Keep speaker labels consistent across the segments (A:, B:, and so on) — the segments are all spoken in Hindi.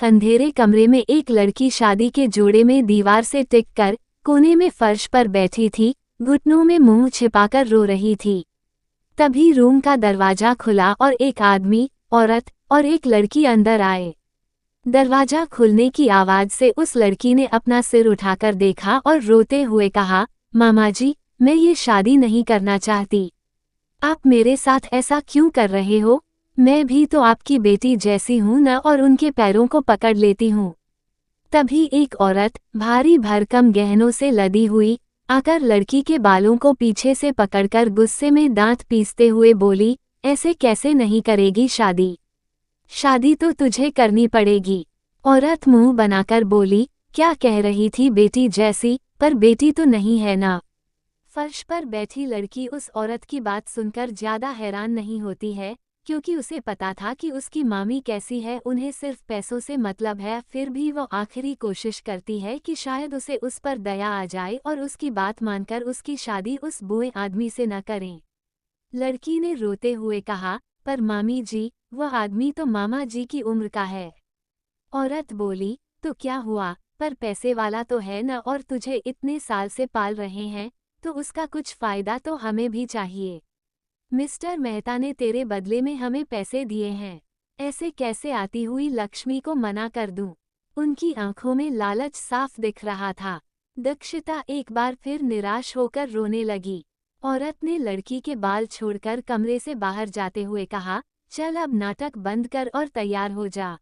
A: एक अंधेरे कमरे में एक लड़की शादी के जोड़े में दीवार से टिककर कोने में फर्श पर बैठी थी, घुटनों में मुंह छिपाकर रो रही थी। तभी रूम का दरवाजा खुला और एक आदमी, औरत और एक लड़की अंदर आए। दरवाजा खुलने की आवाज से उस लड़की ने अपना सिर उठाकर देखा और रोते हुए कहा, मामा जी, मैं ये शादी नहीं करना चाहती। आप मेरे साथ ऐसा क्यों कर रहे हो? मैं भी तो आपकी बेटी जैसी हूं न, और उनके पैरों को पकड़ लेती हूँ। तभी एक औरत भारी भरकम गहनों से लदी हुई आकर लड़की के बालों को पीछे से पकड़कर गुस्से में दांत पीसते हुए बोली, ऐसे कैसे नहीं करेगी शादी? शादी तो तुझे करनी पड़ेगी। औरत मुंह बनाकर बोली, क्या कह रही थी बेटी जैसी, पर बेटी तो नहीं है ना। फर्श पर बैठी लड़की उस औरत की बात सुनकर ज्यादा हैरान नहीं होती है, क्योंकि उसे पता था कि उसकी मामी कैसी है, उन्हें सिर्फ पैसों से मतलब है। फिर भी वो आखिरी कोशिश करती है कि शायद उसे उस पर दया आ जाए और उसकी बात मानकर उसकी शादी उस बुरे आदमी से न करें। लड़की ने रोते हुए कहा, पर मामी जी, वह आदमी तो मामा जी की उम्र का है। औरत बोली, तो क्या हुआ, पर पैसे वाला तो है न, और तुझे इतने साल से पाल रहे हैं, तो उसका कुछ फायदा तो हमें भी चाहिए। मिस्टर मेहता ने तेरे बदले में हमें पैसे दिए हैं, ऐसे कैसे आती हुई लक्ष्मी को मना कर दूं? उनकी आंखों में लालच साफ दिख रहा था। दक्षिता एक बार फिर निराश होकर रोने लगी। औरत ने लड़की के बाल छोड़कर कमरे से बाहर जाते हुए कहा, चल अब नाटक बंद कर और तैयार हो जा।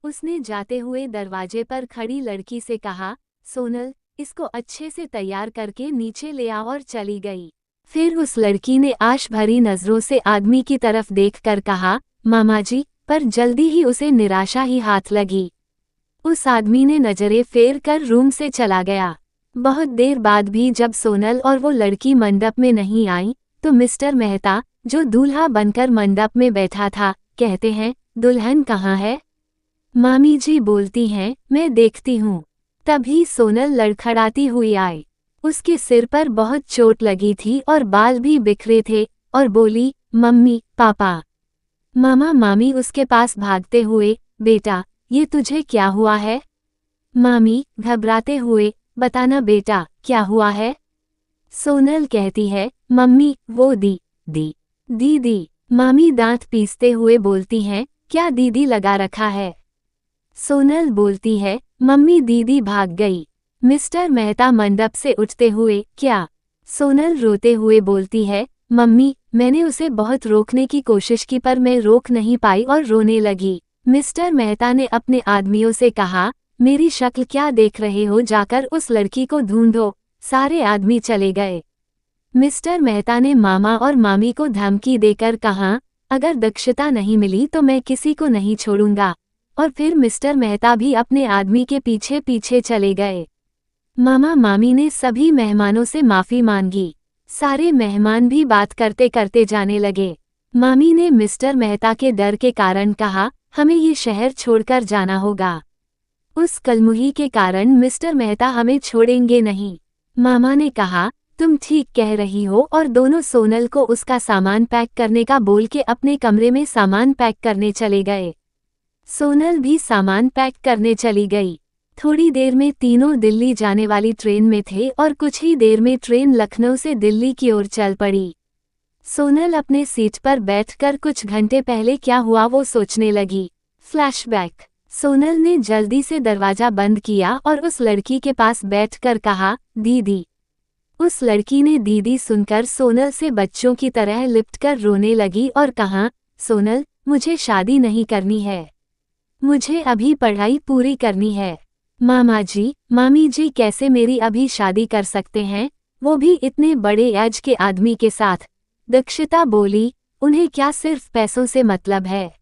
A: उसने जाते हुए दरवाजे पर खड़ी लड़की से कहा, सोनल, इसको अच्छे से तैयार करके नीचे ले आ, और चली गई। फिर उस लड़की ने आश भरी नजरों से आदमी की तरफ देखकर कहा, मामा जी, पर जल्दी ही उसे निराशा ही हाथ लगी। उस आदमी ने नजरें फेर कर रूम से चला गया। बहुत देर बाद भी जब सोनल और वो लड़की मंडप में नहीं आई, तो मिस्टर मेहता, जो दूल्हा बनकर मंडप में बैठा था, कहते हैं, दुल्हन कहाँ है? मामी जी बोलती हैं, मैं देखती हूँ। तभी सोनल लड़खड़ाती हुई आई। उसके सिर पर बहुत चोट लगी थी और बाल भी बिखरे थे, और बोली, मम्मी, पापा। मामा मामी उसके पास भागते हुए, बेटा, ये तुझे क्या हुआ है? मामी घबराते हुए, बताना बेटा, क्या हुआ है? सोनल कहती है, मम्मी, वो दीदी। मामी दांत पीसते हुए बोलती हैं, क्या दीदी लगा रखा है? सोनल बोलती है, मम्मी दीदी भाग गई। मिस्टर मेहता मंडप से उठते हुए, क्या? सोनल रोते हुए बोलती है, मम्मी, मैंने उसे बहुत रोकने की कोशिश की, पर मैं रोक नहीं पाई और रोने लगी। मिस्टर मेहता ने अपने आदमियों से कहा, मेरी शक्ल क्या देख रहे हो, जाकर उस लड़की को ढूंढो। सारे आदमी चले गए। मिस्टर मेहता ने मामा और मामी को धमकी देकर कहा, अगर दक्षता नहीं मिली तो मैं किसी को नहीं छोड़ूंगा। और फिर मिस्टर मेहता भी अपने आदमी के पीछे पीछे चले गए। मामा मामी ने सभी मेहमानों से माफी मांगी। सारे मेहमान भी बात करते करते जाने लगे। मामी ने मिस्टर मेहता के डर के कारण कहा, हमें ये शहर छोड़कर जाना होगा। उस कलमुही के कारण मिस्टर मेहता हमें छोड़ेंगे नहीं। मामा ने कहा, तुम ठीक कह रही हो, और दोनों सोनल को उसका सामान पैक करने का बोल के अपने कमरे में सामान पैक करने चले गए। सोनल भी सामान पैक करने चली गई। थोड़ी देर में तीनों दिल्ली जाने वाली ट्रेन में थे और कुछ ही देर में ट्रेन लखनऊ से दिल्ली की ओर चल पड़ी। सोनल अपने सीट पर बैठकर कुछ घंटे पहले क्या हुआ वो सोचने लगी। फ्लैशबैक। सोनल ने जल्दी से दरवाजा बंद किया और उस लड़की के पास बैठकर कहा, दीदी। उस लड़की ने दीदी सुनकर सोनल से बच्चों की तरह लिपटकर रोने लगी और कहा, सोनल, मुझे शादी नहीं करनी है। मुझे अभी पढ़ाई पूरी करनी है। मामा जी, मामी जी कैसे मेरी अभी शादी कर सकते हैं, वो भी इतने बड़े एज के आदमी के साथ? दक्षिता बोली, उन्हें क्या सिर्फ पैसों से मतलब है?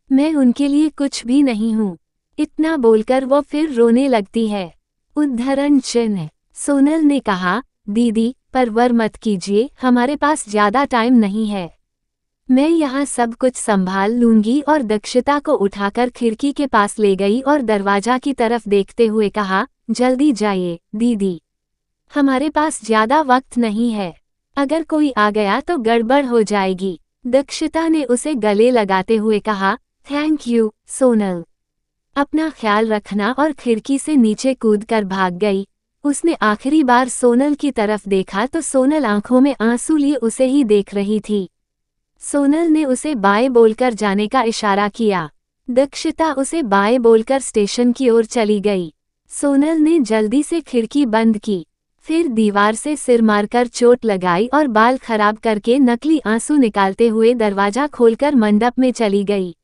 A: मैं उनके लिए कुछ भी नहीं हूँ। इतना बोलकर वो फिर रोने लगती है। उद्धरण चिन्ह। सोनल ने कहा, दीदी, परवर मत कीजिए, हमारे पास ज्यादा टाइम नहीं है। मैं यहाँ सब कुछ संभाल लूंगी। और दक्षिता को उठाकर खिड़की के पास ले गई और दरवाजा की तरफ देखते हुए कहा, जल्दी जाइए, दीदी। हमारे पास ज्यादा वक्त नहीं है। अगर कोई आ गया तो गड़बड़ हो जाएगी। दक्षिता ने उसे गले लगाते हुए कहा, थैंक यू, सोनल। अपना ख्याल रखना, और खिड़की से नीचे कूदकर भाग गई। उसने आखिरी बार सोनल की तरफ देखा तो सोनल आंखों में आंसू लिए उसे ही देख रही थी। सोनल ने उसे बाय बोलकर जाने का इशारा किया। दक्षिता उसे बाय बोलकर स्टेशन की ओर चली गई। सोनल ने जल्दी से खिड़की बंद की, फिर दीवार से सिर मारकर चोट लगाई और बाल खराब करके नकली आंसू निकालते हुए दरवाजा खोलकर मंडप में चली गई।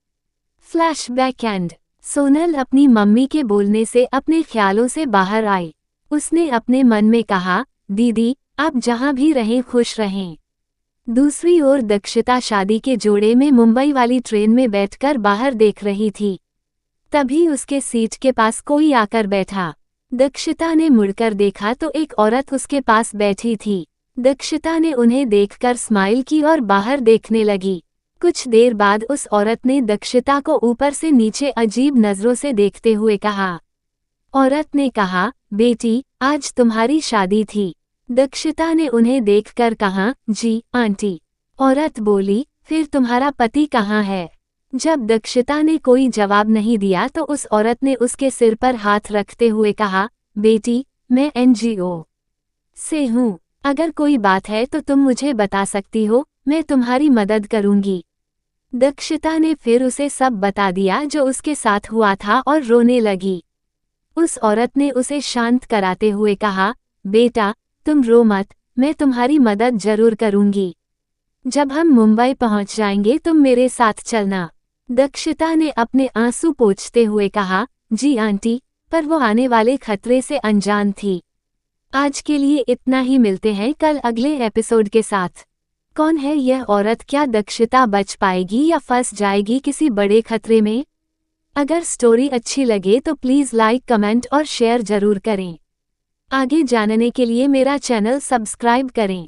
A: Flashback and. सोनल अपनी मम्मी के बोलने से अपने ख्यालों से बाहर आई। उसने अपने मन में कहा, दीदी आप जहां भी रहें खुश रहें। दूसरी ओर दक्षिता शादी के जोड़े में मुंबई वाली ट्रेन में बैठकर बाहर देख रही थी। तभी उसके सीट के पास कोई आकर बैठा। दक्षिता ने मुड़कर देखा तो एक औरत उसके पास बैठी थी। दक्षिता ने उन्हें देखकर स्माइल की और बाहर देखने लगी। कुछ देर बाद उस औरत ने दक्षिता को ऊपर से नीचे अजीब नजरों से देखते हुए कहा। औरत ने कहा, बेटी आज तुम्हारी शादी थी। दक्षिता ने उन्हें देखकर कहा, जी आंटी। औरत बोली, फिर तुम्हारा पति कहाँ है? जब दक्षिता ने कोई जवाब नहीं दिया तो उस औरत ने उसके सिर पर हाथ रखते हुए कहा, बेटी मैं NGO से हूँ। अगर कोई बात है तो तुम मुझे बता सकती हो, मैं तुम्हारी मदद करूँगी। दक्षिता ने फिर उसे सब बता दिया जो उसके साथ हुआ था और रोने लगी। उस औरत ने उसे शांत कराते हुए कहा, बेटा तुम रो मत, मैं तुम्हारी मदद जरूर करूँगी। जब हम मुंबई पहुँच जाएंगे तुम मेरे साथ चलना। दक्षिता ने अपने आंसू पोंछते हुए कहा, जी आंटी, पर वो आने वाले खतरे से अनजान थी। आज के लिए इतना ही, मिलते हैं कल अगले एपिसोड के साथ। कौन है यह औरत? क्या दक्षिता बच पाएगी या फंस जाएगी किसी बड़े खतरे में? अगर स्टोरी अच्छी लगे तो प्लीज़ लाइक, कमेंट और शेयर जरूर करें। आगे जानने के लिए मेरा चैनल सब्सक्राइब करें।